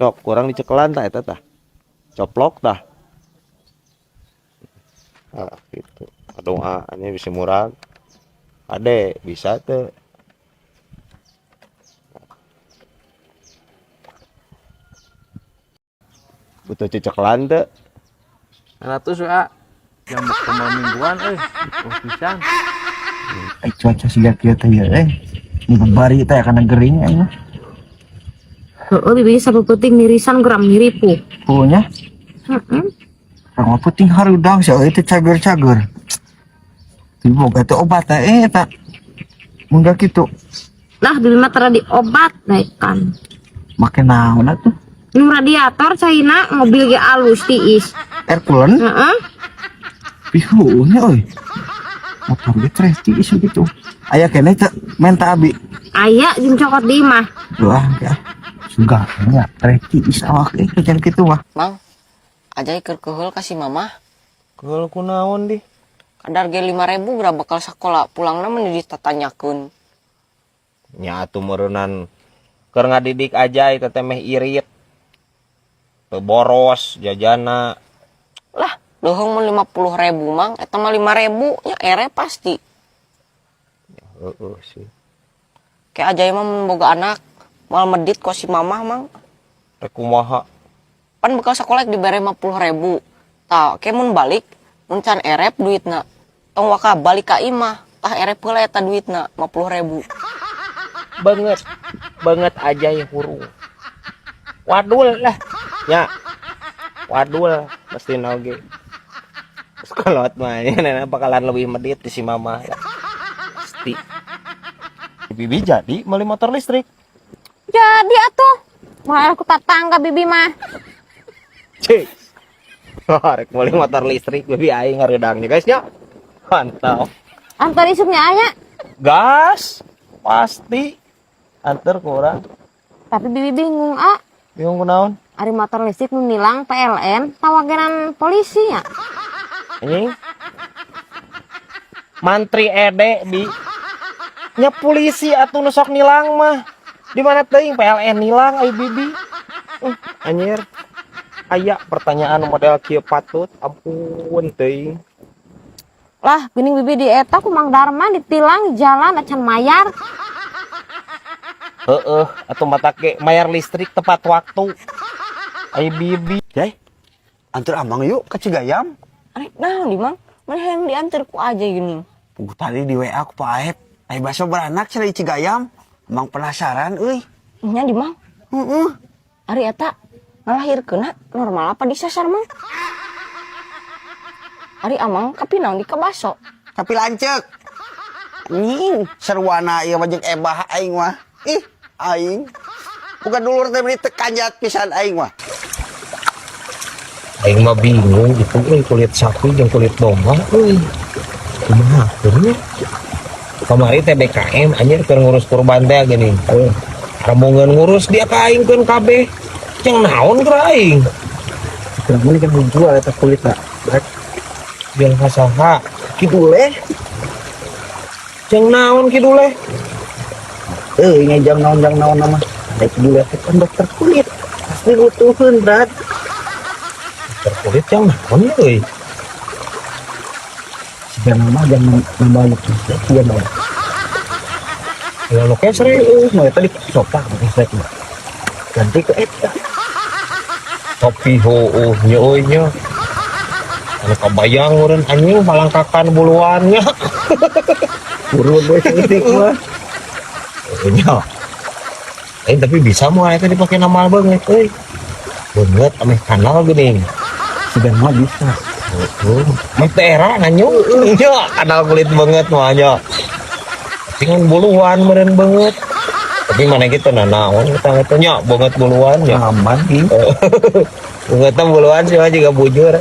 Sok kurang dicekelan tah eta tah. Coplok tah. Ah, gitu. Doa anya bisa murag. Ade bisa teh. Butuh cekelan teh. 100 wa. Jam kembang mingguan oh pisan. Cuaca siga kieu teh ya minggu bari teh kana gering aya. Heeh, bibi sapuputing mirisan geram miripu. Punya. Heeh. Rang puting harudang sia teh cager-cager. Boga teh obat teh eta. Mun da kitu. Lah bibi mah tara diobat naikkan. Make naon atuh? Nu radiator caina mobil ge alus tiis. Air coolant. Heeh. Pihunya euy. Motor ge tres tiis gitu. Aya keneh teh menta abi. Aya jeung cokot di imah. Wah, ya. Sugahnya tres tiis awak can kitu mah. Mang, ajai keur keheul kasih mamah. Keul kunaon di? Kadar ge 5.000 berapa bakal sakola pulangna meni ditatanyakeun. Nya atuh meureunnan keur ngadidik aja eta teh meh irit. Teu boros jajana. Lah, dohong mun 50.000 mang, eta mah 5.000 nya ere pasti. Heeh sih. Kayak ajai mah mun boga anak, moal medit ku si mamah mang. Rek kumaha? Pan bekal sakola dibere 50.000. Tah, ke mun balik, mun can erep duitna. Tong waka balik ka imah, tah erep heula eta duitna 50.000. Banget aja ya hurung. Wadul lah. Ya. Wadul pasti oge. Sekolot mah ya bakalan lebih medit di si mama. Pasti. Bibi jadi beli motor listrik. Jadi atuh. Moal ku tatangga bibi mah. Cek. Rek beli motor listrik bibi aing ngareudangnya guys nya. Mantap. Antar isuknya aya. Gas. Pasti. Antar kurang. Tapi bibi bingung, ah. Bingung kunaon? Ari motor listrik nu nilang PLN tawagenan polisi ya. Anjing. Mantri Ede di nya polisi atuh nu sok nilang mah. Di mana teuing PLN nilang ai bibi. Anjir. Aya pertanyaan model kieu patut ampun teuing. Lah, geuning bibi di eta ku Mang Darman ditilang jalan acan mayar. Heeh, atuh mata ke mayar listrik tepat waktu. Ai bibi. Jai. Antar amang yuk ke Cigayam. Ari naon di mang? Mana yang diantar ku aja geuning. Puguh tadi di WA ku Paep. Ai baso beranak cenah di Cigayam. Emang penasaran euy. Nya di mang? Heeh. Ari eta ngalahirkeunna normal apa disasar mang? Ari amang kapinaon di kabaso. Tapi lancek. Nih, sarwana ieu mah jeung ebah aing mah. Ih, aing. Bukan dulur teh beli tekanjat pisan aing mah. Aing mah bingung gitu kulit sapi jeung kulit domba euy. Kumaha atuh? Kamari teh DKM anjir keur ngurus kurban teh gini. Rombongan ngurus dia ka aing keun kabeh. Jeung naon keur aing? Ini kan dijual eta kulit nak. Jeung kasaha? Kidule. Jeung naon kitu leh? Ini jam naon nama. Ada kidule teh kan dokter kulit. Pasti butuheun, Brad. Dokter kulit yang naon euy? Jam nama jam nambah kieu mah. Ya lo kayak serius. Mau tadi sopak resep mah. Ganti ke eta. Tapi heueuh nya euy nya. Anu kabayang meureun anjing palangkakan buluannya. Urut we cantik mah. Nya. Tapi bisa moal eta dipake nama banget euy. Beungeut ameh kanal geuning. Sudah mah bisa. Heeh. Mah tera nganyu. Nya kanal kulit banget mah nya. Dengan buluan meureun banget. Tapi mana gitu naon kita nya banget buluan nya. Aman sih. Banget buluan sih mah juga bujur.